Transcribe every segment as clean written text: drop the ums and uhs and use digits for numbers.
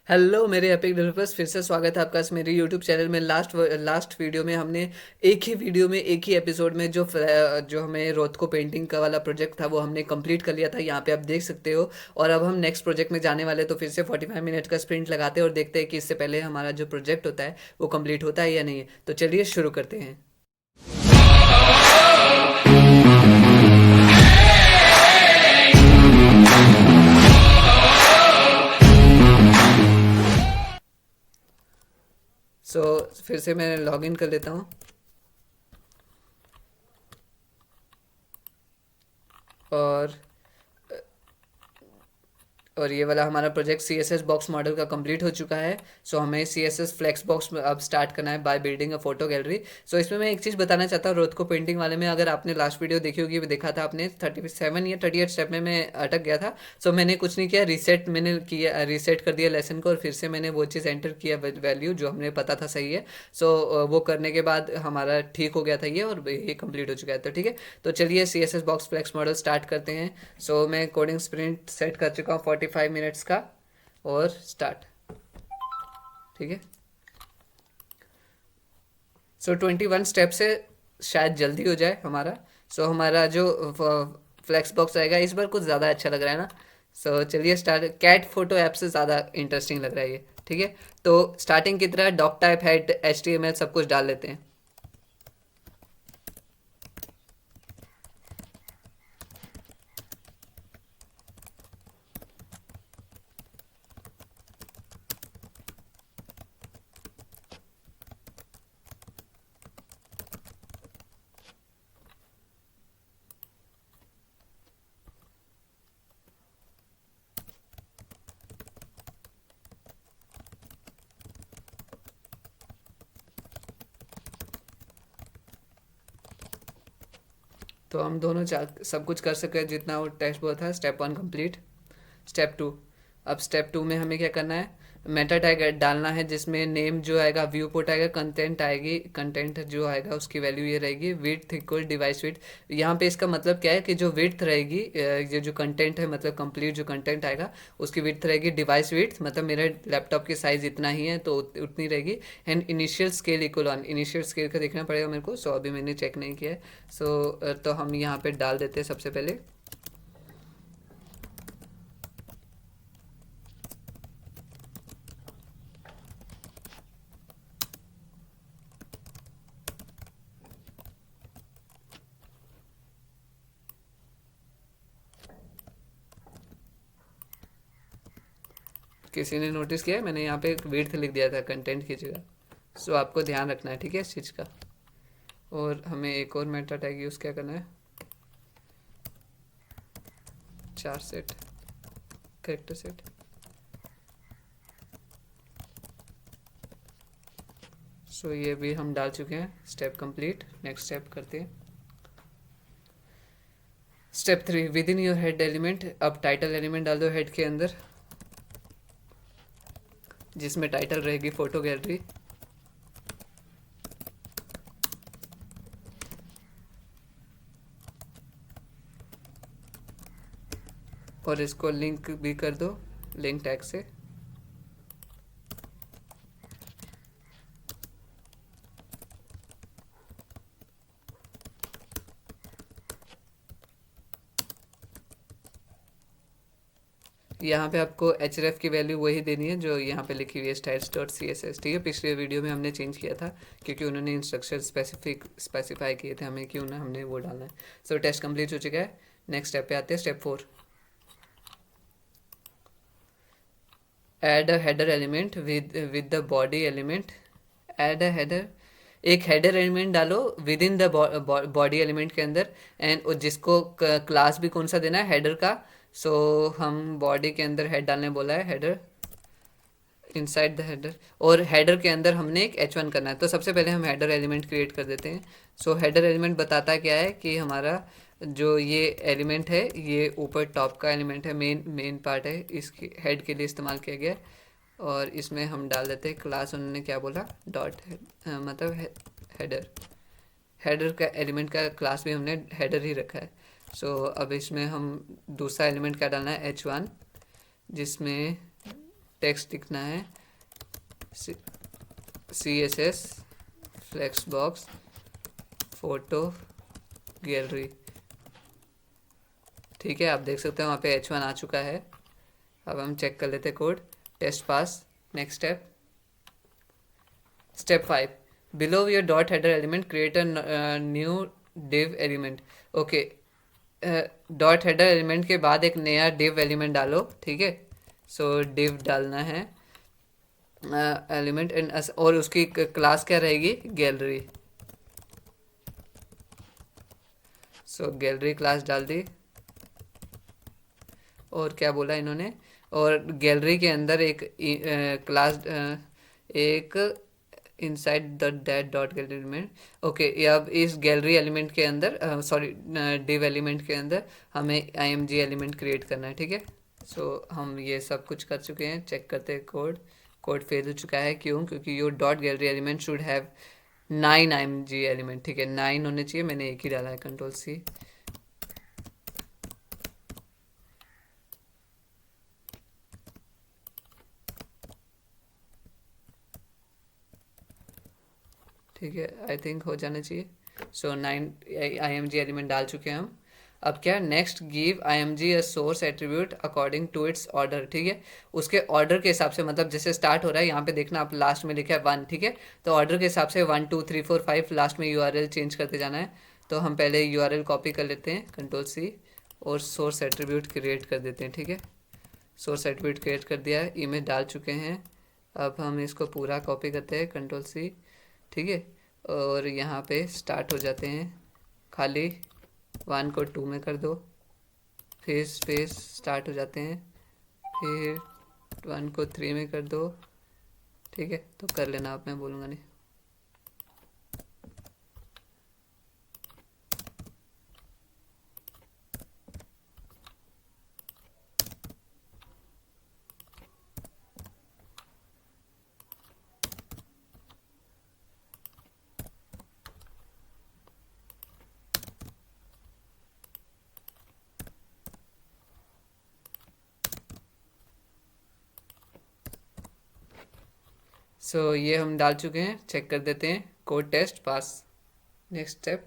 Hello मेरे epic developers, फिर से स्वागत है आपका इस मेरे यूट्यूब चैनल में। लास्ट वीडियो में हमने एक ही वीडियो में एक ही एपिसोड में जो हमें रोथ को पेंटिंग का वाला प्रोजेक्ट था वो हमने कंप्लीट कर लिया था। यहाँ पे आप देख सकते हो। और अब हम नेक्स्ट प्रोजेक्ट में जाने वाले, तो फिर से 45 मिनट का स्प्रिंट लगाते हैं और देखते हैं कि इससे पहले हमारा जो प्रोजेक्ट होता है वो कंप्लीट होता है या नहीं है। तो चलिए शुरू करते हैं। फिर से मैं लॉग इन कर लेता हूँ। और ये वाला हमारा project C S S box model का कंप्लीट हो चुका है। हमें C S S flex box अब स्टार्ट करना है by building a photo gallery. इसमें मैं एक चीज़ बताना चाहता हूँ रोथ को पेंटिंग वाले में। अगर आपने लास्ट वीडियो देखी होगी, देखा था आपने 37 या 38 स्टेप में मैं अटक गया था। मैंने कुछ नहीं किया, रीसेट कर दिया लेसन को और फिर से मैंने वो चीज़ एंटर किया, वैल्यू जो हमने पता था सही है। वो करने के बाद हमारा ठीक हो गया था ये, और ये कंप्लीट हो चुका है। तो ठीक है, तो चलिए C S S box flex model start करते हैं। मैं कोडिंग स्प्रिंट सेट कर चुका हूँ 45 मिनट्स का, और स्टार्ट। ठीक है, 21 स्टेप से शायद जल्दी हो जाए हमारा। हमारा जो फ्लेक्स बॉक्स आएगा इस बार कुछ ज़्यादा अच्छा लग रहा है ना। चलिए स्टार्ट। कैट फोटो ऐप से ज़्यादा इंटरेस्टिंग लग रहा है ये। ठीक है, तो स्टार्टिंग की तरह doc type head H T M L सब कुछ डाल लेते हैं। तो हम दोनों सब कुछ कर सके जितना वो टेस्ट बोला था। Step 1 complete. स्टेप 2। अब स्टेप 2 में हमें क्या करना है, मेटा टैग डालना है जिसमें नेम जो आएगा व्यू पोर्ट आएगा, कंटेंट आएगी, कंटेंट जो आएगा उसकी वैल्यू ये रहेगी विड्थ इक्वल डिवाइस विड्थ। यहाँ पे इसका मतलब क्या है कि जो विड्थ रहेगी, ये जो कंटेंट है मतलब कंप्लीट जो कंटेंट आएगा उसकी विड्थ रहेगी डिवाइस विड्थ, मतलब मेरे लैपटॉप की साइज़ इतना ही है तो उतनी रहेगी। And initial scale equal on, initial scale का देखना पड़ेगा मेरे को। अभी मैंने चेक नहीं किया है। तो हम यहाँ पे डाल देते हैं सबसे पहले। किसी ने नोटिस किया है मैंने यहाँ पे एक विड्थ लिख दिया था कंटेंट की जगह। आपको ध्यान रखना है, ठीक है, इस चीज़ का। और हमें एक और मेटा टैग यूज़ क्या करना है, 4 सेट, करेक्टर सेट। ये भी हम डाल चुके हैं। Step complete. नेक्स्ट स्टेप करते हैं। Step 3, with in your head element. अब टाइटल एलिमेंट डाल दो हेड के अंदर, जिसमें टाइटल रहेगी फोटो गैलरी। और इसको लिंक भी कर दो लिंक टैग से। यहाँ पे आपको एच की वैल्यू वही देनी है जो यहाँ पे लिखी हुई है, styles dot C S S. ठीक है, पिछले वीडियो में हमने चेंज किया था क्योंकि उन्होंने इंस्ट्रक्शन स्पेसिफाई किए थे हमें क्यों ना हमने वो डालना है। टेस्ट कंप्लीट हो चुका है। नेक्स्ट स्टेप पे आते हैं, step 4। Add a header element with the body element. Add a header, एक हेडर एलिमेंट डालो with in the body element के अंदर। एंड जिसको क्लास भी कौन सा देना है, हेडर का। हम बॉडी के अंदर हेड डालने बोला है, हेडर इनसाइड द हेडर। और हेडर के अंदर हमने एक h1 करना है। तो सबसे पहले हम हेडर एलिमेंट क्रिएट कर देते हैं। हेडर एलिमेंट बताता क्या है कि हमारा जो ये एलिमेंट है ये ऊपर टॉप का एलिमेंट है, मेन पार्ट है, इसकी हेड के लिए इस्तेमाल किया गया है। और इसमें हम डाल देते हैं क्लास, उन्होंने क्या बोला, डॉट मतलब हेडर। हेडर का एलिमेंट का क्लास भी हमने हेडर ही रखा है। अब इसमें हम दूसरा एलिमेंट क्या डालना है, h1, जिसमें टेक्स्ट लिखना है CSS flex box photo gallery. ठीक है, आप देख सकते हैं वहाँ पे H1 आ चुका है। अब हम चेक कर लेते हैं code. Test pass. Next step 5, below your dot header element create a new div element. Okay, dot header element के बाद एक नया div एलिमेंट डालो। ठीक है, सो div डालना है एलिमेंट एंड और उसकी क्लास क्या रहेगी, गैलरी। सो गैलरी क्लास डाल दी। और क्या बोला इन्होंने, और गैलरी के अंदर एक क्लास एक inside the that dot gallery element. Okay, अब इस गैलरी एलिमेंट के अंदर सॉरी div एलिमेंट के अंदर हमें img एलिमेंट क्रिएट करना है। ठीक है, सो हम ये सब कुछ कर चुके हैं। चेक करते हैं कोड। कोड फेल हो चुका है, क्यों? क्योंकि your dot gallery element should have 9 img element. ठीक है, 9 होने चाहिए, मैंने एक ही डाला है, Ctrl+C। ठीक है, आई थिंक हो जाना चाहिए। सो 9 img एलिमेंट डाल चुके हैं हम। अब क्या, next give img a source attribute according to its order. ठीक है, उसके ऑर्डर के हिसाब से, मतलब जैसे स्टार्ट हो रहा है यहाँ पे देखना, आप लास्ट में लिखा है 1। ठीक है, तो ऑर्डर के हिसाब से 1 2 3 4 5 लास्ट में URL चेंज करते जाना है। तो हम पहले URL कॉपी कर लेते हैं, Ctrl+C, और सोर्स एट्रीब्यूट क्रिएट कर देते हैं। ठीक है, सोर्स एट्रीब्यूट क्रिएट कर दिया है, इमेज डाल चुके हैं। अब हम इसको पूरा कॉपी करते हैं, Ctrl+C। ठीक है, और यहाँ पे स्टार्ट हो जाते हैं, खाली 1 को 2 में कर दो, फिर स्पेस स्टार्ट हो जाते हैं, फिर 1 को 3 में कर दो। ठीक है, तो कर लेना आप, मैं बोलूँगा नहीं। सो ये हम डाल चुके हैं, चेक कर देते हैं। Code test pass. Next step,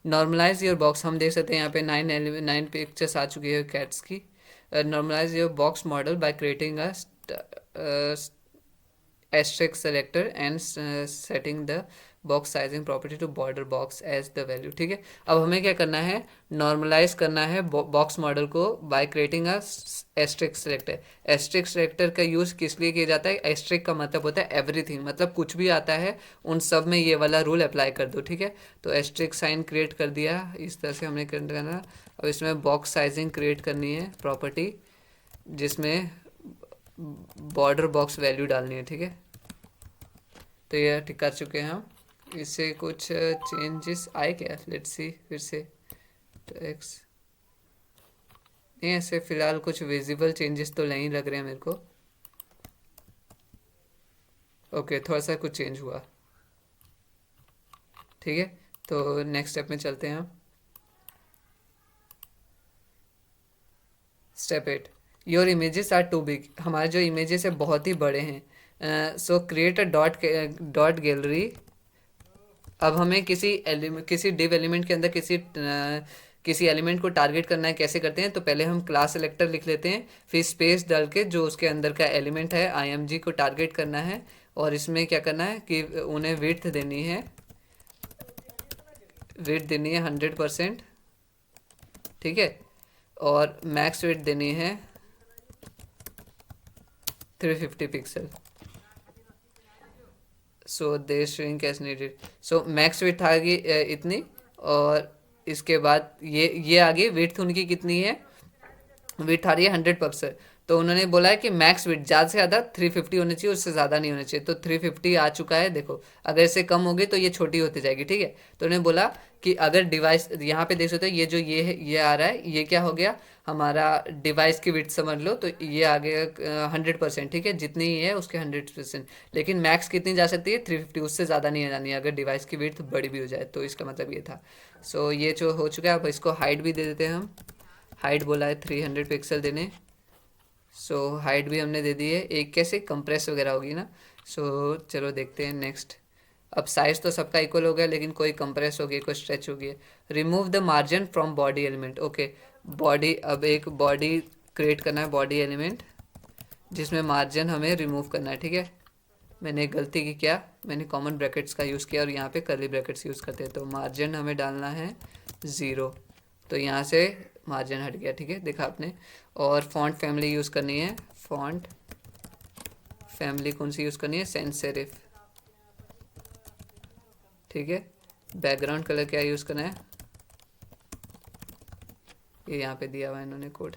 normalize your box. हम देख सकते हैं यहाँ पे 9 पिक्चर्स आ चुकी है कैट्स की। Normalize your box model by creating a asterisk selector and setting the box sizing property to border box as the value। ठीक है, अब हमें क्या करना है, नॉर्मलाइज करना है बॉक्स मॉडल को bye creating a asterisk selector। asterisk selector का यूज़ किस लिए किया जाता है, asterisk का मतलब होता है एवरीथिंग, मतलब कुछ भी आता है उन सब में ये वाला रूल अप्लाई कर दो। ठीक है, तो asterisk साइन क्रिएट कर दिया, इस तरह से हमने करना। अब इसमें बॉक्स साइजिंग क्रिएट करनी है प्रॉपर्टी, जिसमें बॉर्डर बॉक्स वैल्यू डालनी है। ठीक है, तो ये ठीक कर चुके हैं हम। इससे कुछ चेंजेस आए क्या, लेट्स सी फिर से। टेक्स नहीं, ऐसे फिलहाल कुछ विजिबल चेंजेस तो नहीं लग रहे हैं मेरे को। ओके, थोड़ा सा कुछ चेंज हुआ। ठीक है, तो नेक्स्ट स्टेप में चलते हैं हम। Step 8, your images are too big. हमारे जो इमेजेस है बहुत ही बड़े हैं। So create a dot gallery. अब हमें किसी div एलिमेंट के अंदर किसी एलिमेंट को टारगेट करना है। कैसे करते हैं, तो पहले हम क्लास सेलेक्टर लिख लेते हैं, फिर स्पेस डाल के जो उसके अंदर का एलिमेंट है img को टारगेट करना है, और इसमें क्या करना है कि उन्हें विड्थ देनी है, 100%। ठीक है, और मैक्स विड्थ देनी है 350 पिक्सल। सो दे श्रिंक एज नीडेड। सो मैक्स विड्थ आ गई इतनी, और इसके बाद ये आ गई विड्थ उनकी कितनी है, विड्थ आ रही है 100%। तो उन्होंने बोला है कि मैक्स विड्थ ज़्यादा से ज़्यादा 350 होनी चाहिए, उससे ज़्यादा नहीं होना चाहिए। तो 350 आ चुका है, देखो अगर इससे कम होगी तो ये छोटी होती जाएगी। ठीक है, तो उन्होंने बोला कि अगर डिवाइस, यहाँ पे देख सकते हो ये जो ये है, ये आ रहा है, ये क्या हो गया हमारा डिवाइस की विड्थ समझ लो, तो ये आ गया 100%। ठीक है, जितनी ही है उसके 100%, लेकिन मैक्स कितनी जा सकती है 350, उससे ज़्यादा नहीं जानी है अगर डिवाइस की विड्थ बड़ी भी हो जाए। तो इसका मतलब ये था। सो ये जो हो चुका है, अब इसको हाइट भी दे देते हैं हम। हाइट बोला है 300 पिक्सल देने। सो हाइट भी हमने दे दी है, एक कैसे कंप्रेस वगैरह होगी ना। सो चलो देखते हैं नेक्स्ट। अब साइज तो सबका इक्वल हो गया, लेकिन कोई कंप्रेस हो गई, कोई स्ट्रेच हो गई। Remove the margin from body element. Okay, body, अब एक बॉडी क्रिएट करना है, बॉडी एलिमेंट, जिसमें मार्जिन हमें रिमूव करना है। ठीक है, मैंने एक गलती की, क्या, मैंने कॉमन ब्रैकेट्स का यूज़ किया और यहाँ पे कर्ली ब्रैकेट्स यूज़ करते हैं। तो मार्जिन हमें डालना है 0, तो यहाँ से मार्जिन हट गया। ठीक है, देखा आपने। और फॉन्ट फैमिली यूज़ करनी है, फॉन्ट फैमिली कौन सी यूज़ करनी है, सैंस सेरिफ। ठीक है, बैकग्राउंड कलर क्या यूज़ करना है, ये यहाँ पे दिया हुआ है इन्होंने कोड।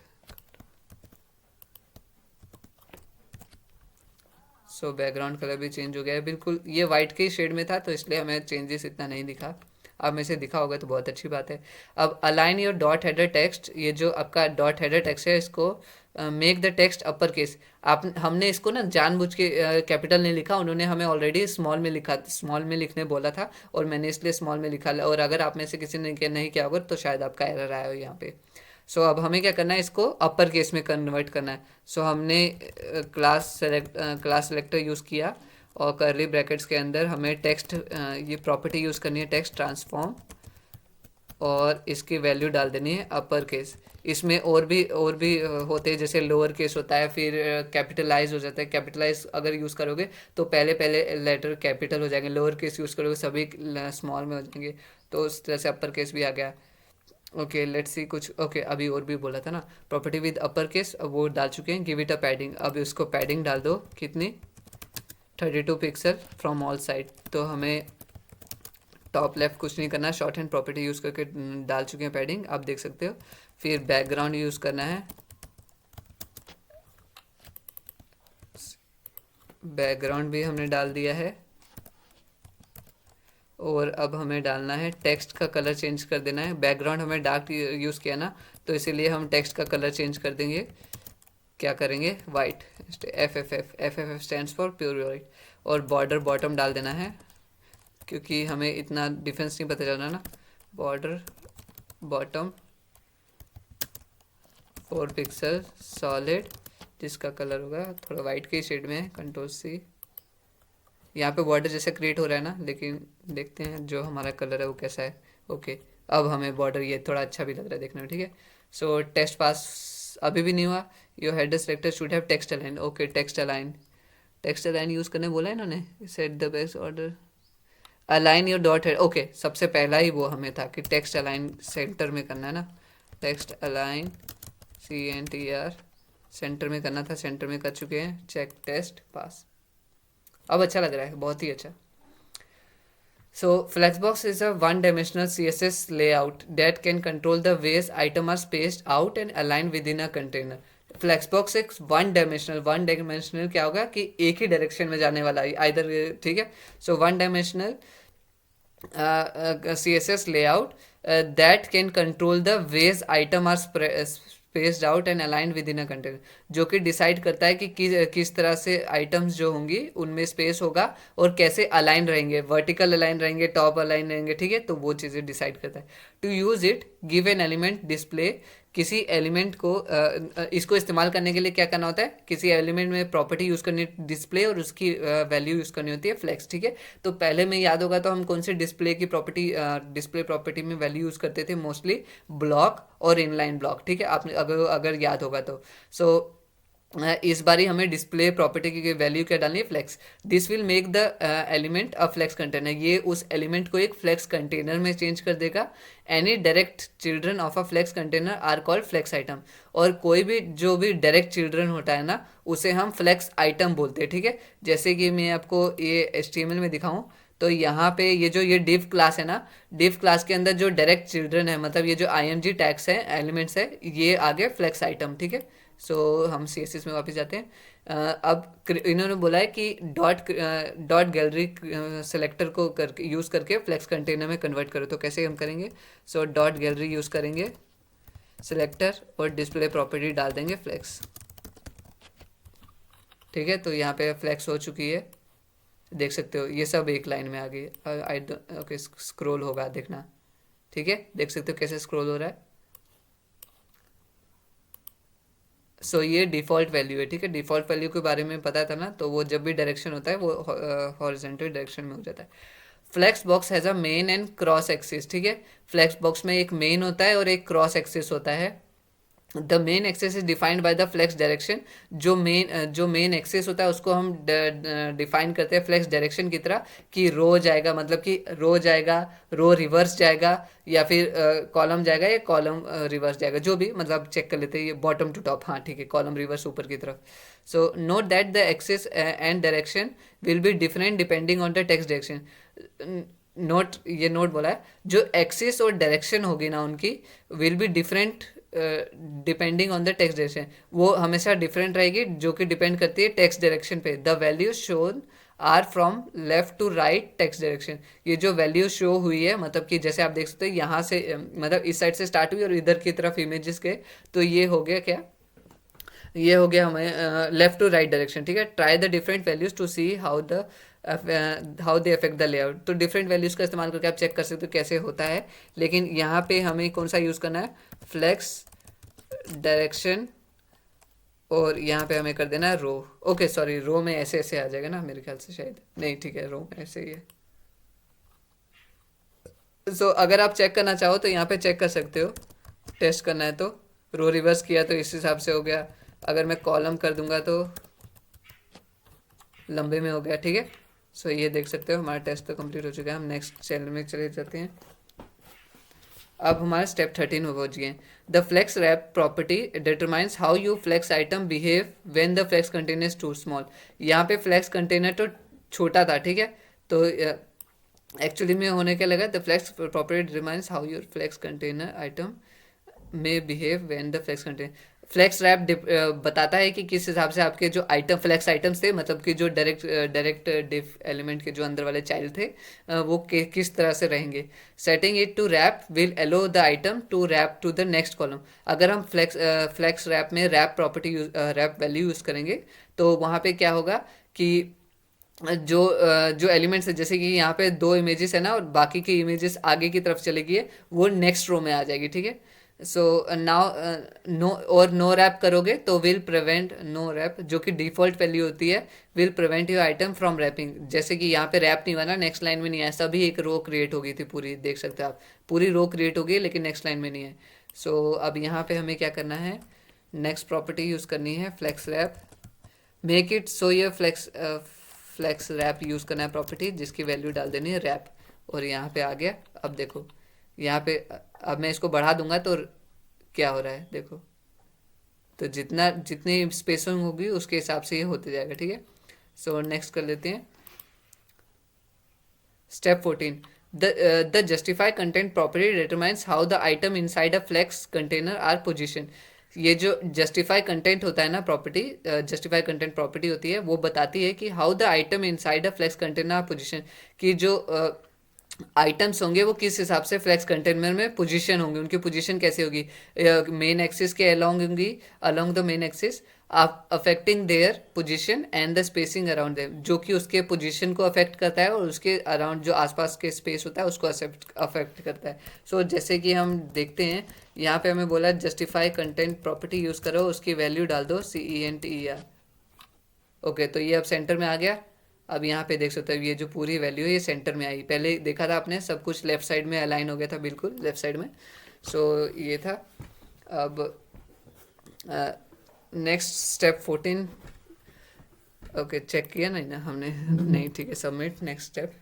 सो बैकग्राउंड कलर भी चेंज हो गया है बिल्कुल, ये वाइट के ही शेड में था तो इसलिए हमें चेंजेस इतना नहीं दिखा। अब में से दिखा होगा तो बहुत अच्छी बात है। अब align your dot header text, ये जो आपका डॉट हेडर टेक्स्ट है, इसको make the text upper case. आप, हमने इसको ना जानबूझ के कैपिटल नहीं लिखा, उन्होंने हमें ऑलरेडी स्मॉल में लिखा, स्मॉल में लिखने बोला था और मैंने इसलिए स्मॉल में लिखा। और अगर आप में से किसी ने नहीं किया होगा तो शायद आपका एरर आया हो यहाँ पे। सो अब हमें क्या करना है, इसको अपर केस में कन्वर्ट करना है। सो हमने क्लास सेलेक्टर यूज़ किया और कर्ली ब्रैकेट्स के अंदर हमें टेक्स्ट, ये प्रॉपर्टी यूज़ करनी है, टेक्स्ट ट्रांसफॉर्म, और इसकी वैल्यू डाल देनी है अपर केस। इसमें और भी होते हैं, जैसे लोअर केस होता है, फिर कैपिटलाइज हो जाता है। कैपिटलाइज अगर यूज़ करोगे तो पहले पहले लेटर कैपिटल हो जाएंगे, लोअर केस यूज़ करोगे सभी स्मॉल में हो जाएंगे। तो उस तरह से अपर केस भी आ गया। ओके लेट्स सी कुछ। ओके अभी और भी बोला था ना, प्रॉपर्टी विद अपर केस, अब वो डाल चुके हैं। गिव इट अ पैडिंग, अब उसको पैडिंग डाल दो, कितनी, 32 पिक्सल फ्रॉम ऑल साइड। तो हमें टॉप लेफ्ट कुछ नहीं करना, शॉर्ट हैंड प्रॉपर्टी यूज़ करके डाल चुके हैं पैडिंग, आप देख सकते हो। फिर बैकग्राउंड यूज़ करना है, बैकग्राउंड भी हमने डाल दिया है। और अब हमें डालना है, टेक्स्ट का कलर चेंज कर देना है। बैकग्राउंड हमें डार्क यूज़ किया ना, तो इसीलिए हम टेक्स्ट का कलर चेंज कर देंगे। क्या करेंगे, white, F F F stands for pure white. और बॉर्डर बॉटम डाल देना है, क्योंकि हमें इतना डिफरेंस नहीं पता चल रहा ना। बॉर्डर बॉटम 4 पिक्सल सॉलिड, जिसका कलर होगा थोड़ा वाइट के शेड में है, कंट्रोल सी। यहाँ पे बॉर्डर जैसे क्रिएट हो रहा है ना, लेकिन देखते हैं जो हमारा कलर है वो कैसा है। ओके, अब हमें बॉर्डर ये थोड़ा अच्छा भी लग रहा है देखने में। ठीक है, सो टेस्ट पास अभी भी नहीं हुआ। Your header selector should have text align. Okay, text align, text align use करने बोला है इन्होंने, set the best order, align your dot head. Okay, सबसे पहला ही वो हमें था कि टेक्स्ट अलाइन सेंटर में करना है ना, टेक्स्ट अलाइन CNTR सेंटर में करना था, सेंटर में कर चुके हैं। चेक टेस्ट पास, अब अच्छा लग रहा है, बहुत ही अच्छा। So Flexbox is a one-dimensional CSS layout that can control the ways items are spaced out and aligned within a container. फ्लैक्सबॉक्स एक वन डायमेंशनल क्या होगा कि एक ही डायरेक्शन में जाने वाला है आइदर। ठीक है, so one dimensional CSS layout that can control the ways item are spaced out and aligned within a container, जो कि डिसाइड करता है कि किस तरह से आइटम्स जो होंगी उनमें स्पेस होगा और कैसे अलाइन रहेंगे, वर्टिकल अलाइन रहेंगे, टॉप अलाइन रहेंगे। ठीक है, तो वो चीज़ें डिसाइड करता है। To use it give an element display, किसी एलिमेंट को इसको इस्तेमाल करने के लिए क्या करना होता है, किसी एलिमेंट में प्रॉपर्टी यूज़ करनी डिस्प्ले और उसकी वैल्यू यूज़ करनी होती है फ्लेक्स। ठीक है, तो पहले में याद होगा तो हम कौन से डिस्प्ले की प्रॉपर्टी, डिस्प्ले प्रॉपर्टी में वैल्यू यूज़ करते थे मोस्टली, ब्लॉक और इनलाइन ब्लॉक। ठीक है, आपने अगर अगर याद होगा तो। सो इस बारी हमें डिस्प्ले प्रॉपर्टी की वैल्यू क्या डालनी है, flex. This will make the element a flex container, ये उस एलिमेंट को एक फ्लेक्स कंटेनर में चेंज कर देगा। Any direct children of a flex container are called flex item, और कोई भी जो भी डायरेक्ट चिल्ड्रन होता है ना उसे हम फ्लेक्स आइटम बोलते हैं। ठीक है, जैसे कि मैं आपको ये HTML में दिखाऊं तो यहाँ पे ये div क्लास है ना, div क्लास के अंदर जो डायरेक्ट चिल्ड्रन है, मतलब ये जो IMG टैग्स है, एलिमेंट्स है, ये आगे फ्लेक्स आइटम। ठीक है, सो हम CSS में वापस जाते हैं। अब इन्होंने बोला है कि डॉट गैलरी सेलेक्टर को करके यूज़ करके फ्लेक्स कंटेनर में कन्वर्ट करो, तो कैसे हम करेंगे। सो डॉट गैलरी यूज़ करेंगे, सेलेक्टर और डिस्प्ले प्रॉपर्टी डाल देंगे फ्लेक्स। ठीक है, तो यहाँ पे फ्लेक्स हो चुकी है, देख सकते हो ये सब एक लाइन में आ गई। ओके, स्क्रॉल होगा देखना। ठीक है, देख सकते हो कैसे स्क्रॉल हो रहा है, सो ये डिफ़ॉल्ट वैल्यू है, ठीक है। डिफ़ॉल्ट वैल्यू के बारे में पता था ना, तो वो जब भी डायरेक्शन होता है वो हॉरिजॉन्टल डायरेक्शन में हो जाता है। Flex box has a main and cross axis, ठीक है। फ्लेक्स बॉक्स में एक मेन होता है और एक क्रॉस एक्सिस होता है। The main axis is defined by the flex direction. जो मेन एक्सिस होता है उसको हम डिफाइन करते हैं फ्लेक्स डायरेक्शन की तरह, कि रो जाएगा, मतलब कि रो जाएगा, रो रिवर्स जाएगा, या फिर कॉलम जाएगा या कॉलम रिवर्स जाएगा, जो भी, मतलब चेक कर लेते हैं ये बॉटम टू टॉप, हाँ ठीक है, कॉलम रिवर्स ऊपर की तरफ। So note that the axis and direction will be different depending on the text direction. Note, ये नोट बोला है, जो एक्सिस और डायरेक्शन होगी ना उनकी, will be different depending on the text direction. वो हमेशा डिफरेंट रहेगी, जो कि डिपेंड करती है टेक्स्ट डायरेक्शन पे। The value shown are from left to right text direction. ये जो वैल्यू शो हुई है, मतलब कि जैसे आप देख सकते हैं यहाँ से, मतलब इस साइड से स्टार्ट हुई और इधर की तरफ इमेजेस के, तो ये हो गया क्या, ये हो गया हमें लेफ्ट टू राइट डायरेक्शन, ठीक है। Try the different values to see how they affect the layout. तो डिफरेंट वैल्यूज का इस्तेमाल करके आप चेक कर सकते हो कैसे होता है। लेकिन यहाँ पे हमें कौन सा यूज़ करना है, फ्लेक्स डायरेक्शन, और यहाँ पे हमें कर देना है रो। ओके सॉरी, रो में ऐसे ऐसे आ जाएगा ना मेरे ख्याल से, शायद नहीं, ठीक है, रो में ऐसे ही है। सो अगर आप चेक करना चाहो तो यहाँ पे चेक कर सकते हो, टेस्ट करना है तो। रो रिवर्स किया तो इस हिसाब से हो गया, अगर मैं कॉलम कर दूंगा तो लंबे में हो गया, ठीक है। सो ये देख सकते हो हमारा टेस्ट तो कंप्लीट हो चुका है। हम नेक्स्ट सेल में चले जाते हैं। अब हमारे स्टेप 13 में पहुंच गए। The flex wrap property determines how you flex item behave when the flex container is too small. यहाँ पे फ्लेक्स कंटेनर तो छोटा था, ठीक है, तो एक्चुअली में होने क्या लगा, the flex property determines how your flex container item में behave when the flex container. Flex wrap बताता है कि किस हिसाब से आपके जो आइटम, फ्लेक्स आइटम्स थे, मतलब कि जो डायरेक्ट डिफ एलिमेंट के जो अंदर वाले चाइल्ड थे, वो किस तरह से रहेंगे। Setting it to wrap will allow the item to wrap to the next column. अगर हम फ्लेक्स रैप में wrap property wrap value use करेंगे, तो वहाँ पे क्या होगा कि जो एलिमेंट्स है, जैसे कि यहाँ पे दो इमेजेस है ना, और बाकी की इमेजेस आगे की तरफ चलेगी है, वो नेक्स्ट रो में आ जाएगी, ठीक है। सो नाउ नो, और नो रैप करोगे तो विल प्रिवेंट, नो रैप जो कि डिफॉल्ट वैल्यू होती है, will prevent your item from wrapping. जैसे कि यहाँ पे रैप नहीं बना, नेक्स्ट लाइन में नहीं है, ऐसा भी एक रो क्रिएट हो गई थी पूरी, देख सकते हो आप, पूरी रो क्रिएट हो गई लेकिन नेक्स्ट लाइन में नहीं है। सो अब यहाँ पे हमें क्या करना है, नेक्स्ट प्रॉपर्टी यूज़ करनी है flex wrap. Make it so ये फ्लेक्स रैप यूज़ करना है प्रॉपर्टी, जिसकी वैल्यू डाल देनी है रैप, और यहाँ पे आ गया। अब देखो यहाँ पे, अब मैं इसको बढ़ा दूंगा तो क्या हो रहा है देखो, तो जितनी स्पेसिंग होगी उसके हिसाब से ये होते जाएगा, ठीक है। सो नेक्स्ट कर लेते हैं step 14। The justify content property determines how the item inside a flex container are position. ये जो जस्टिफाई कंटेंट होता है ना, प्रॉपर्टी, जस्टिफाई कंटेंट प्रॉपर्टी होती है, वो बताती है कि how the item inside a flex container are position, कि जो आइटम्स होंगे वो किस हिसाब से फ्लेक्स कंटेनर में पोजीशन होंगे, उनकी पोजीशन कैसे होगी, मेन एक्सिस के अलोंग होंगी, along the main axis, affecting their position and the spacing around them, जो कि उसके पोजीशन को अफेक्ट करता है और उसके अराउंड जो आसपास के स्पेस होता है उसको अफेक्ट करता है। सो जैसे कि हम देखते हैं यहाँ पे हमें बोला जस्टिफाई कंटेंट प्रॉपर्टी यूज़ करो, उसकी वैल्यू डाल दो CENTER। ओके, तो ये अब सेंटर में आ गया। अब यहाँ पे देख सकते हो ये जो पूरी वैल्यू है ये सेंटर में आई। पहले देखा था आपने, सब कुछ लेफ्ट साइड में अलाइन हो गया था, बिल्कुल लेफ्ट साइड में। सो ये था। अब नेक्स्ट स्टेप 14। ओके, चेक किया नहीं ना हमने? नहीं, ठीक है, submit. Next step,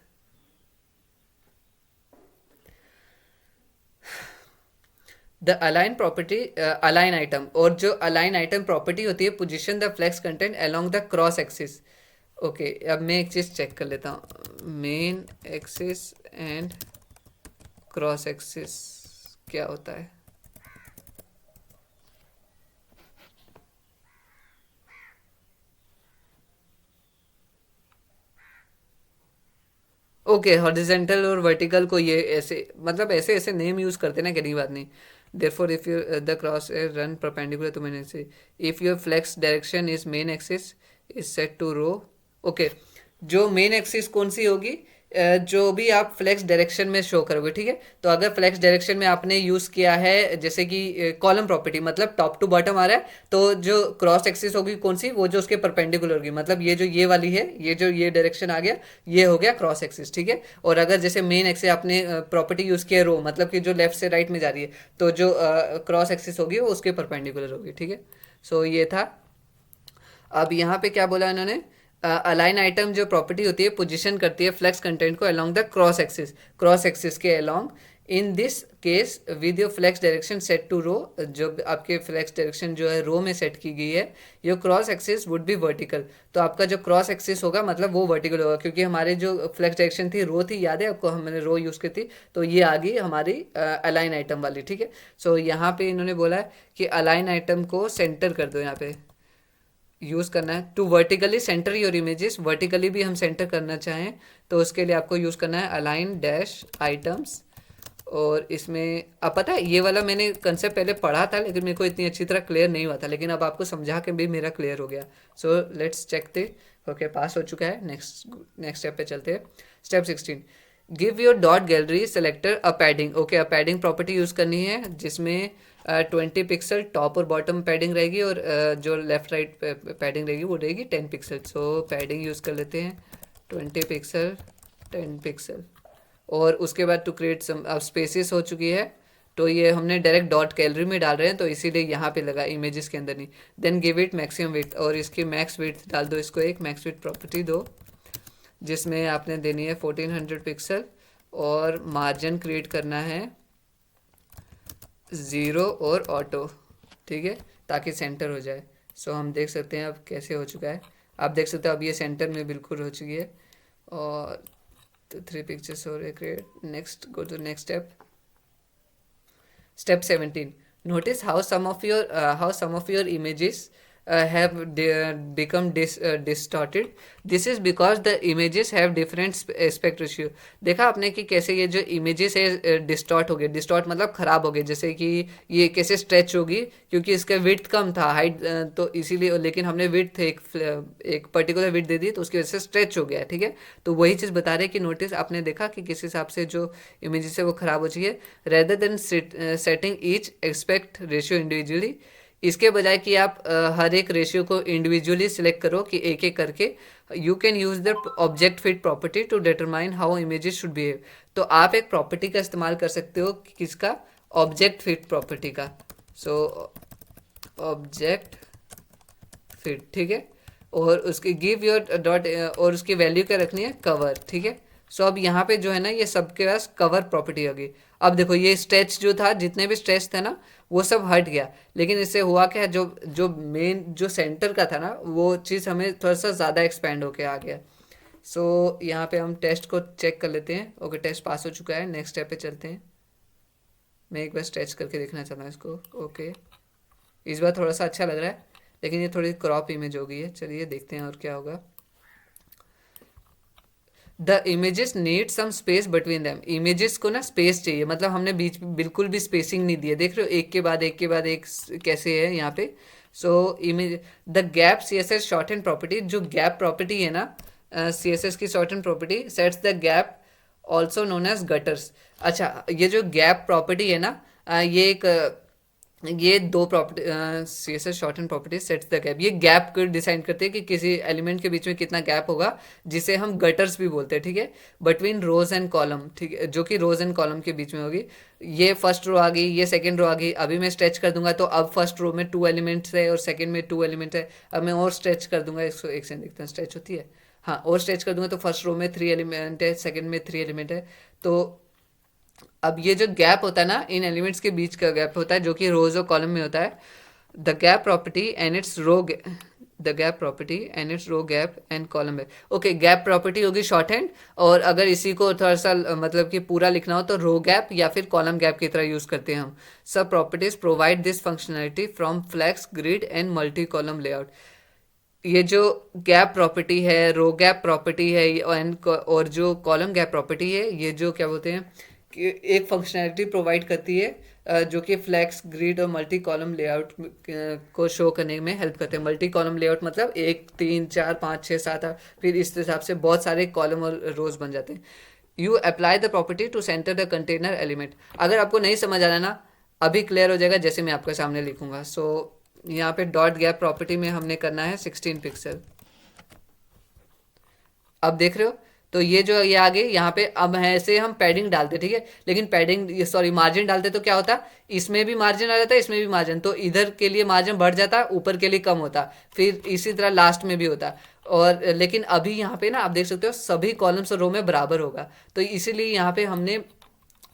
the align property, align item, और जो अलाइन आइटम प्रॉपर्टी होती है, position the flex content along the cross axis. Okay, अब मैं एक चीज़ चेक कर लेता हूँ, main axis and cross axis क्या होता है। ओके, हॉरिजेंटल और वर्टिकल को ये ऐसे, मतलब ऐसे ऐसे नेम यूज़ करते ना, कहीं बात नहीं। Therefore if you the cross run perpendicular to main axis, if your flex direction is main axis is set to row. Okay, जो मेन एक्सिस कौन सी होगी, जो भी आप फ्लेक्स डायरेक्शन में शो करोगे, ठीक है। तो अगर फ्लेक्स डायरेक्शन में आपने यूज़ किया है जैसे कि कॉलम प्रॉपर्टी, मतलब टॉप टू बॉटम आ रहा है, तो जो क्रॉस एक्सिस होगी कौन सी, वो जो उसके परपेंडिकुलर होगी, मतलब ये जो ये वाली है, ये जो ये डायरेक्शन आ गया, ये हो गया क्रॉस एक्सिस, ठीक है। और अगर जैसे मेन एक्सिस आपने प्रॉपर्टी यूज़ किया रो, मतलब कि जो लेफ्ट से राइट में जा रही है, तो जो क्रॉस एक्सिस होगी वो उसके परपेंडिकुलर होगी, ठीक है। सो ये था। अब यहाँ पे क्या बोला इन्होंने, अलाइन आइटम जो प्रॉपर्टी होती है पोजीशन करती है फ्लेक्स कंटेंट को अलोंग द क्रॉस एक्सिस के along. In this case with your flex direction set to row, जो आपके फ्लेक्स डायरेक्शन जो है रो में सेट की गई है, your cross axis would be vertical. तो आपका जो क्रॉस एक्सिस होगा मतलब वो वर्टिकल होगा, क्योंकि हमारे जो फ्लेक्स डायरेक्शन थी रो थी, याद है आपको, हमने रो यूज़ की थी, तो ये आ गई हमारी अलाइन आइटम वाली, ठीक है। सो यहाँ पे इन्होंने बोला है कि अलाइन आइटम को सेंटर कर दो, यहाँ पे यूज़ करना है to vertically centre your images. Vertically भी हम सेंटर करना चाहें तो उसके लिए आपको यूज़ करना है अलाइन डैश आइटम्स। और इसमें अब पता है, ये वाला मैंने कंसेप्ट पहले पढ़ा था लेकिन मेरे को इतनी अच्छी तरह क्लियर नहीं हुआ था, लेकिन अब आपको समझा के भी मेरा क्लियर हो गया। So let's check the, okay pass हो चुका है। नेक्स्ट स्टेप पे चलते हैं। Step 16, give your dot gallery selector a padding. Okay, a padding property use करनी है जिसमें 20 पिक्सल टॉप और बॉटम पैडिंग रहेगी, और जो लेफ्ट राइट पैडिंग रहेगी वो रहेगी 10 पिक्सल। सो पैडिंग यूज़ कर लेते हैं 20 पिक्सल 10 पिक्सल। और उसके बाद टू क्रिएट सम, अब स्पेसिस हो चुकी है, तो ये हमने डायरेक्ट डॉट गैलरी में डाल रहे हैं तो इसीलिए यहाँ पे लगा, इमेजेस के अंदर नहीं। Then give it maximum width, और इसकी मैक्स विड्थ डाल दो, इसको एक मैक्स विड्थ प्रॉपर्टी दो जिसमें आपने देनी है 1400 पिक्सल, और मार्जिन क्रिएट करना है 0 और ऑटो, ठीक है, ताकि सेंटर हो जाए। सो हम देख सकते हैं अब कैसे हो चुका है। आप देख सकते हो अब ये सेंटर में बिल्कुल हो चुकी है। और तो 3 पिक्चर्स हो रहे create. Next, go to next step. Step 17. Notice how some of your images become distorted. This is because the images have different aspect ratio. देखा आपने कि कैसे ये जो images है डिस्टॉर्ट हो गए। डिस्टॉर्ट मतलब खराब हो गए, जैसे कि ये कैसे स्ट्रेच होगी, क्योंकि इसका विड्थ कम था, हाइट तो इसीलिए, लेकिन हमने विड्थ एक पर्टिकुलर विड्थ दे दी तो उसकी वजह से स्ट्रेच हो गया, ठीक है। तो वही चीज़ बता रहे हैं कि नोटिस आपने देखा कि किस हिसाब से जो इमेजेस है वो खराब हो चुकी है। Rather than setting each aspect ratio individually, इसके बजाय कि आप हर एक रेशियो को इंडिविजुअली सिलेक्ट करो कि एक एक करके, you can use the object fit property to determine how images should behave. तो आप एक प्रॉपर्टी का इस्तेमाल कर सकते हो, किसका, ऑब्जेक्ट फिट प्रॉपर्टी का। सो ऑब्जेक्ट फिट, ठीक है। और उसकी गिव योर डॉट, और उसकी वैल्यू क्या रखनी है, कवर, ठीक है। सो अब यहाँ पे जो है ना ये सबके पास कवर प्रॉपर्टी होगी। अब देखो ये स्ट्रेच जो था, जितने भी स्ट्रेच थे ना वो सब हट गया, लेकिन इससे हुआ क्या, जो जो मेन जो सेंटर का था ना वो चीज़ हमें थोड़ा सा ज़्यादा एक्सपेंड होके आ गया। सो यहाँ पे हम टेस्ट को चेक कर लेते हैं। ओके, टेस्ट पास हो चुका है। नेक्स्ट स्टेप पे चलते हैं। मैं एक बार स्ट्रेच करके देखना चाहता हूँ इसको। ओके, इस बार थोड़ा सा अच्छा लग रहा है, लेकिन ये थोड़ी क्रॉप इमेज हो गई है। चलिए देखते हैं और क्या होगा। The images need some space between them. Images को ना स्पेस चाहिए, मतलब हमने बीच बिल्कुल भी स्पेसिंग नहीं दी है। देख रहे हो, एक के बाद एक के बाद एक कैसे है यहाँ पे। So image the gap C S S shorthand property, जो गैप प्रॉपर्टी है ना सी एस एस की shorthand property, sets the gap also known as gutters. अच्छा, ये जो गैप प्रॉपर्टी है ना ये एक ये दो property, C S S shorthand property sets the gap, ये गैप को डिसाइड करते हैं कि किसी एलिमेंट के बीच में कितना गैप होगा, जिसे हम गटर्स भी बोलते हैं, ठीक है। बिटवीन रोज एंड कॉलम, ठीक है, जो कि रोज एंड कॉलम के बीच में होगी। ये फर्स्ट रो आ गई, ये सेकंड रो आ गई। अभी मैं स्ट्रेच कर दूंगा तो अब फर्स्ट रो में 2 एलिमेंट्स है और सेकंड में 2 एलिमेंट है। अब मैं और स्ट्रेच कर दूंगा इसको, एक से देखते हैं स्ट्रेच होती है, हाँ, और स्ट्रेच कर दूंगा तो फर्स्ट रो में 3 एलिमेंट है, सेकंड में 3 एलिमेंट है। तो अब ये जो गैप होता है ना, इन एलिमेंट्स के बीच का गैप होता है, जो कि रोज और कॉलम में होता है। The gap property and its row, the gap property and its row gap and column है। ओके, गैप प्रॉपर्टी होगी शॉर्ट हैंड, और अगर इसी को थोड़ा सा मतलब कि पूरा लिखना हो तो रो गैप या फिर कॉलम गैप की तरह यूज करते हैं हम। सब properties provide this functionality from flex grid and multi column layout. ये जो गैप प्रॉपर्टी है, रो गैप प्रॉपर्टी है, और जो कॉलम गैप प्रॉपर्टी है, ये जो क्या बोलते हैं, एक फंक्शनैलिटी प्रोवाइड करती है जो कि फ्लैक्स ग्रिड और मल्टी कॉलम लेआउट को शो करने में हेल्प करते हैं। मल्टी कॉलम लेआउट मतलब 1 3 4 5 6 7 8, फिर इस हिसाब से बहुत सारे कॉलम और रोज बन जाते हैं। You apply the property to center the container element. अगर आपको नहीं समझ आ रहा ना, अभी क्लियर हो जाएगा जैसे मैं आपके सामने लिखूंगा। सो यहाँ पे डॉट गैप प्रॉपर्टी में हमने करना है 16 पिक्सल। अब देख रहे हो, तो ये आगे यहाँ पे अब ऐसे हम पैडिंग डालते, ठीक है, लेकिन पैडिंग सॉरी मार्जिन डालते तो क्या होता, इसमें भी मार्जिन आ जाता, इसमें भी मार्जिन, तो इधर के लिए मार्जिन बढ़ जाता, ऊपर के लिए कम होता, फिर इसी तरह लास्ट में भी होता। और लेकिन अभी यहाँ पे ना आप देख सकते हो सभी कॉलम्स और रो में बराबर होगा, तो इसीलिए यहाँ पे हमने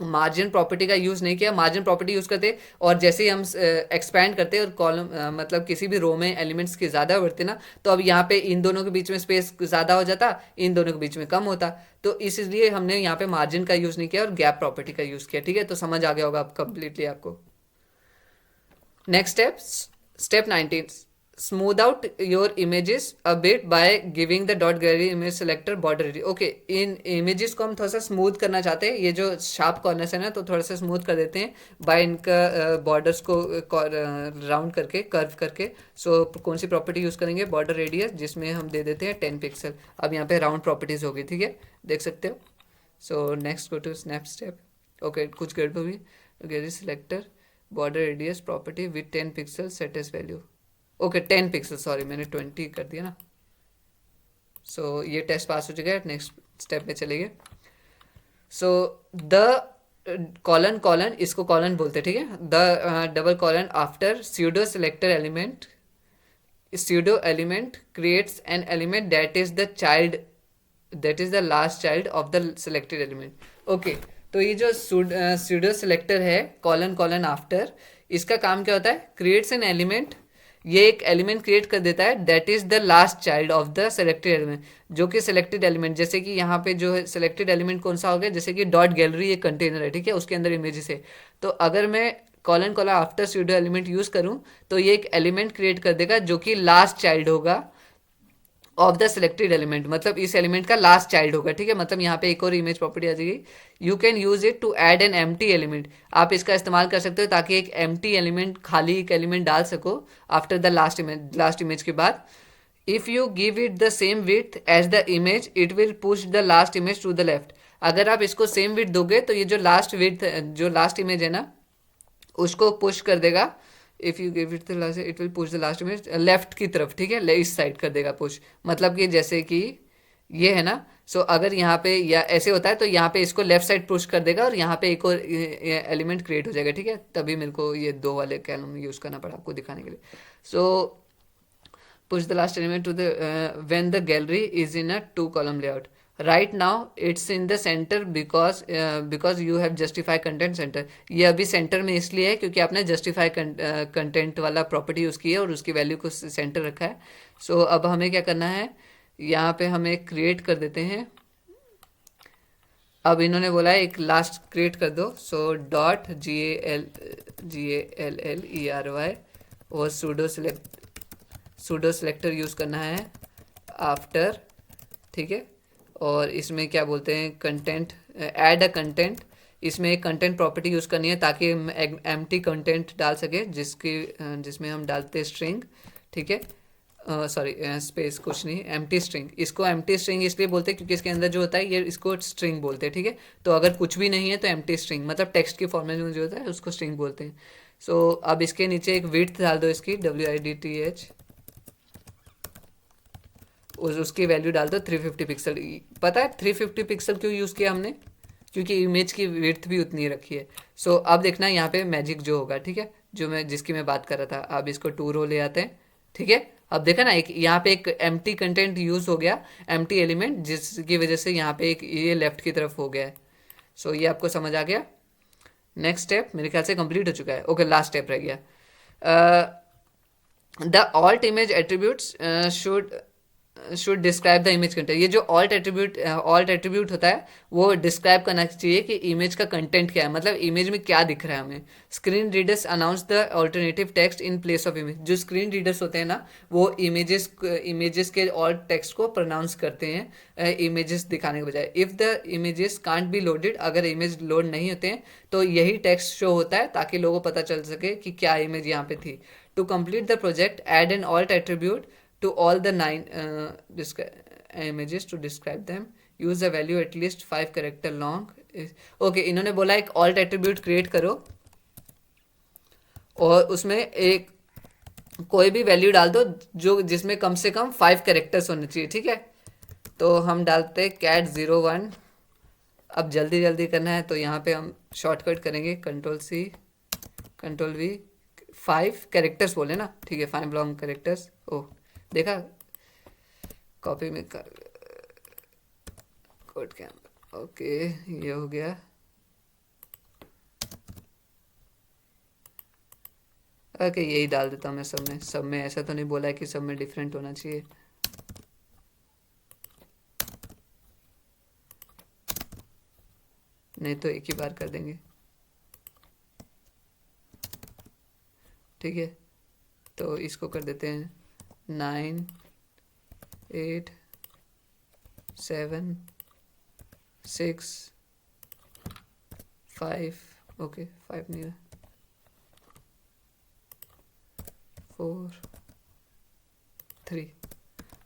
मार्जिन प्रॉपर्टी का यूज़ नहीं किया। मार्जिन प्रॉपर्टी यूज़ करते और जैसे ही हम एक्सपैंड करते और कॉलम मतलब किसी भी रो में एलिमेंट्स की ज़्यादा बढ़ते ना, तो अब यहाँ पे इन दोनों के बीच में स्पेस ज़्यादा हो जाता, इन दोनों के बीच में कम होता, तो इसलिए हमने यहाँ पे मार्जिन का यूज़ नहीं किया और गैप प्रॉपर्टी का यूज़ किया। ठीक है, तो समझ आ गया होगा अब कंप्लीटली आपको। Next step 19, smooth out your images a bit by giving the dot gallery image selector border radius. Okay, in images को हम थोड़ा सा स्मूथ करना चाहते हैं, ये जो शार्प कॉर्नर्स है ना, तो थोड़ा सा स्मूथ कर देते हैं बाय इनका बॉर्डर्स को राउंड करके, कर्व करके। सो कौन सी प्रॉपर्टी यूज़ करेंगे, बॉर्डर रेडियस, जिसमें हम दे देते हैं 10 पिक्सल। अब यहाँ पे राउंड प्रॉपर्टीज होगी, ठीक है, देख सकते हो। So next go to snap step. Okay, कुछ गड़बड़ हुई, gallery selector border radius property with 10 pixel set as value. Okay 10 pixel, sorry मैंने 20 कर दिया ना। सो ये टेस्ट पास हो चुका है, नेक्स्ट स्टेप पे चलेंगे। सो द कॉलन कॉलन, इसको कॉलन बोलते हैं, ठीक है, the double colon after pseudo selector element, pseudo element creates an element that is the child, that is the last child of the selected element. Okay, तो ये जो pseudo selector है colon colon after, इसका काम क्या होता है, creates an element, ये एक एलिमेंट क्रिएट कर देता है that is the last child of the selected element, जो कि सेलेक्टेड एलिमेंट, जैसे कि यहाँ पे जो है सेलेक्टेड एलिमेंट कौन सा हो गया, जैसे कि डॉट गैलरी एक कंटेनर है, ठीक है, उसके अंदर इमेजेस है, तो अगर मैं colon colon after pseudo element use करूं तो ये एक एलिमेंट क्रिएट कर देगा जो कि लास्ट चाइल्ड होगा ऑफ द सिलेक्टेड एलिमेंट, मतलब इस एलिमेंट का लास्ट चाइल्ड होगा, ठीक है। मतलब यहाँ पे एक और इमेज प्रॉपर्टी आ जाएगी, you can use it to add an empty element, आप इसका इस्तेमाल कर सकते हो ताकि एक एम्प्टी एलिमेंट, खाली एक एलिमेंट डाल सको आफ्टर द लास्ट इमेज के बाद। If you give it the same width as the image it will push the last image to the left. अगर आप इसको सेम विड्थ दोगे तो ये जो लास्ट विड्थ, जो लास्ट इमेज है ना, उसको पुश कर देगा। If you give it the last it will push the last image left की तरफ, ठीक है, इस साइड कर देगा पुश, मतलब कि जैसे कि ये है ना, सो अगर यहाँ पे या ऐसे होता है तो यहाँ पे इसको लेफ्ट साइड पुश कर देगा और यहाँ पे एक और एलिमेंट क्रिएट हो जाएगा, ठीक है। तभी मेरे को ये दो वाले कॉलम यूज़ करना पड़ा आपको दिखाने के लिए। सो push the last element to the when the gallery is in a 2 column layout. Right now it's in the center because you have justify content center. ये अभी सेंटर में इसलिए है क्योंकि आपने justify कंटेंट वाला प्रॉपर्टी यूज़ की है और उसकी वैल्यू को सेंटर रखा है। सो अब हमें क्या करना है, यहाँ पे हमें क्रिएट कर देते हैं। अब इन्होंने बोला है एक लास्ट क्रिएट कर दो, सो डॉट GALLERY और सूडो सेलेक्टर यूज़ करना है आफ्टर, ठीक है। और इसमें क्या बोलते हैं, कंटेंट, ऐड अ कंटेंट, इसमें एक कंटेंट प्रॉपर्टी यूज़ करनी है ताकि हम एम्प्टी कंटेंट डाल सके, जिसमें हम डालते स्ट्रिंग, ठीक है, सॉरी स्पेस कुछ नहीं, एम्प्टी स्ट्रिंग। इसको एम्प्टी स्ट्रिंग इसलिए बोलते हैं क्योंकि इसके अंदर जो होता है ये इसको स्ट्रिंग बोलते हैं, ठीक है। तो अगर कुछ भी नहीं है तो एम्प्टी स्ट्रिंग, मतलब टेक्स्ट के फॉर्मेट में जो होता है उसको स्ट्रिंग बोलते हैं। सो अब इसके नीचे एक विड्थ डाल दो इसकी, WIDTH, उसकी वैल्यू डाल दो 350 पिक्सल। पता है 350 पिक्सल क्यों यूज़ किया हमने, क्योंकि इमेज की विड्थ भी उतनी रखी है। सो अब देखना यहाँ पे मैजिक जो होगा, ठीक है, जिसकी मैं बात कर रहा था। अब इसको 2 रो ले आते हैं, ठीक है। अब देखा ना, एक यहाँ पे एक एम्प्टी कंटेंट यूज़ हो गया, एम्प्टी एलिमेंट, जिसकी वजह से यहाँ पे एक ये लेफ्ट की तरफ हो गया है। सो ये आपको समझ आ गया। नेक्स्ट स्टेप मेरे ख्याल से कंप्लीट हो चुका है। ओके, लास्ट स्टेप रह गया। The alt image attributes should should describe the image content. ये जो ऑल्ट एट्रीब्यूट होता है वो डिस्क्राइब करना चाहिए कि इमेज का कंटेंट क्या है, मतलब इमेज में क्या दिख रहा है हमें। Screen readers announce the alternative text in place of image. जो स्क्रीन रीडर्स होते हैं ना वो इमेजेस के और टेक्स्ट को प्रोनाउंस करते हैं इमेजेस दिखाने के बजाय। If the images can't be loaded, अगर इमेज लोड नहीं होते हैं तो यही टेक्स्ट शो होता है ताकि लोगों को पता चल सके कि क्या इमेज यहाँ पे थी। To complete the project add an alt attribute to all the 9 images to describe them. Use a value at least 5 character long. Okay, इन्होंने बोला एक alt attribute create करो और उसमें एक कोई भी वैल्यू डाल दो जो जिसमें कम से कम 5 कैरेक्टर्स होने चाहिए, ठीक है। तो हम डालते हैं cat01। अब जल्दी जल्दी करना है तो यहाँ पे हम शॉर्टकट करेंगे Ctrl+C Ctrl+V। 5 कैरेक्टर्स बोले ना, ठीक है, 5 लॉन्ग कैरेक्टर्स। ओह देखा, कॉपी में कर कोड के अंदर। ओके ये हो गया। ओके यही डाल देता हूँ मैं सब में ऐसा तो नहीं बोला है कि सब में डिफरेंट होना चाहिए। नहीं तो एक ही बार कर देंगे, ठीक है। तो इसको कर देते हैं 9 8 7 6 5। ओके 5 नहीं है, 4 3।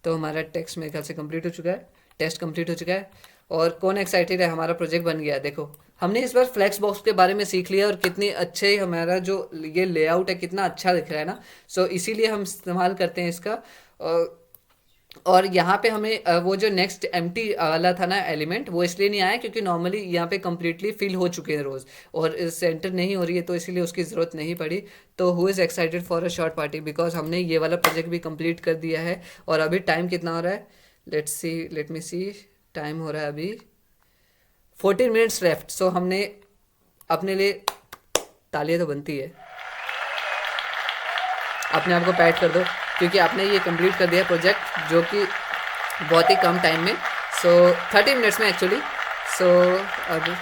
तो हमारा टेक्स्ट मेरे ख्याल से कंप्लीट हो चुका है, टेस्ट कंप्लीट हो चुका है। और कौन एक्साइटेड है, हमारा प्रोजेक्ट बन गया। देखो हमने इस बार फ्लेक्स बॉक्स के बारे में सीख लिया और कितनी अच्छे हमारा जो ये लेआउट है कितना अच्छा दिख रहा है ना। सो इसीलिए हम इस्तेमाल करते हैं इसका। और यहाँ पे हमें वो जो नेक्स्ट एम्प्टी वाला था ना एलिमेंट, वो इसलिए नहीं आया क्योंकि नॉर्मली यहाँ पे कम्प्लीटली फिल हो चुके हैं रोज़ और सेंटर नहीं हो रही है, तो इसीलिए उसकी ज़रूरत नहीं पड़ी। तो who is excited for a short party, because हमने ये वाला प्रोजेक्ट भी कंप्लीट कर दिया है। और अभी टाइम कितना हो रहा है, लेट मी सी, टाइम हो रहा है अभी 14 मिनट्स लेफ्ट। सो हमने अपने लिए तालियां तो बनती है, अपने आप को पैट कर दो क्योंकि आपने ये कंप्लीट कर दिया प्रोजेक्ट जो कि बहुत ही कम टाइम में। सो 30 मिनट्स में एक्चुअली। सो अब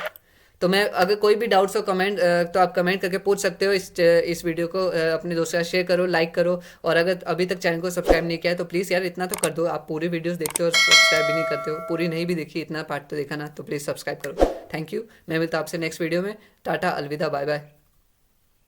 तो मैं अगर कोई भी डाउट्स हो कमेंट तो आप कमेंट करके पूछ सकते हो। इस वीडियो को अपने दोस्तों के साथ शेयर करो, लाइक करो। और अगर अभी तक चैनल को सब्सक्राइब नहीं किया है तो प्लीज़ यार इतना तो कर दो। आप पूरी वीडियोस देखते हो और सब्सक्राइब भी नहीं करते हो, पूरी नहीं भी देखी, इतना पार्ट तो देखा ना, तो प्लीज़ सब्सक्राइब करो। Thank you. मैं मिलता आपसे नेक्स्ट वीडियो में। टाटा, अलविदा, बाय बाय।